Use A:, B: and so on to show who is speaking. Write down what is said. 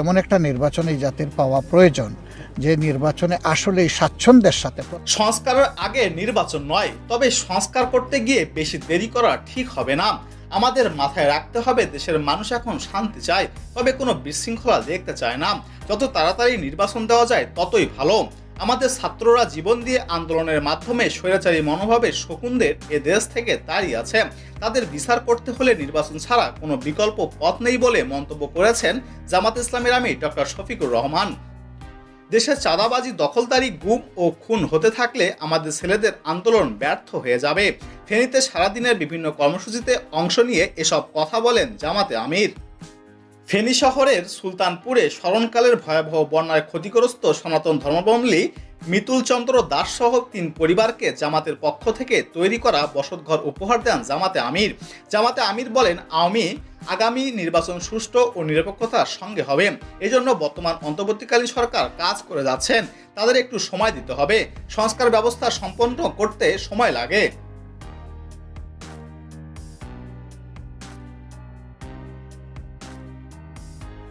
A: এমন একটা নির্বাচন এই জাতির পাওয়া প্রয়োজন, যে নির্বাচনে আসলেই স্বাচ্ছন্দ্যের সাথে।
B: সংস্কারের আগে নির্বাচন নয়, তবে সংস্কার করতে গিয়ে বেশি দেরি করা ঠিক হবে না। আমাদের মাথায় রাখতে হবে, দেশের মানুষ এখন শান্তি চায়, তবে কোনো বিশৃঙ্খলা দেখতে চায় না। যত তাড়াতাড়ি নির্বাচন দেওয়া যায় ততই ভালো। আমাদের ছাত্ররা জীবন দিয়ে আন্দোলনের মাধ্যমে স্বৈরাচারী মনোভাবের শকুনদের এ দেশ থেকে তাড়িয়ে আছে। তাদের বিচার করতে হলে নির্বাচন ছাড়া কোনো বিকল্প পথ নেই বলে মন্তব্য করেছেন জামাত ইসলামের আমির ডক্টর শফিকুর রহমান। দেশে চাঁদাবাজি, দখলদারি, গুম ও খুন হতে থাকলে আমাদের ছেলেদের আন্দোলন ব্যর্থ হয়ে যাবে। ফেনীতে সারাদিনের বিভিন্ন কর্মসূচিতে অংশ নিয়ে এসব কথা বলেন জামাতে আমির। ফেনী শহরের সুলতানপুরে স্মরণকালের ভয়াবহ বন্যায় ক্ষতিগ্রস্ত সনাতন ধর্মাবলম্বী মিতুল চন্দ্র দাস সহ ৩ পরিবারকে জামাতের পক্ষ থেকে তৈরি করা বসতঘর উপহার দেন জামাতে আমির। জামাতে আমির বলেন, আগামী নির্বাচন সুষ্ঠু ও নিরপেক্ষতার সঙ্গে হবে। এজন্য বর্তমান অন্তর্বর্তীকালীন সরকার কাজ করে যাচ্ছেন, তাদের একটু সময় দিতে হবে। সংস্কার ব্যবস্থা সম্পন্ন করতে সময় লাগে।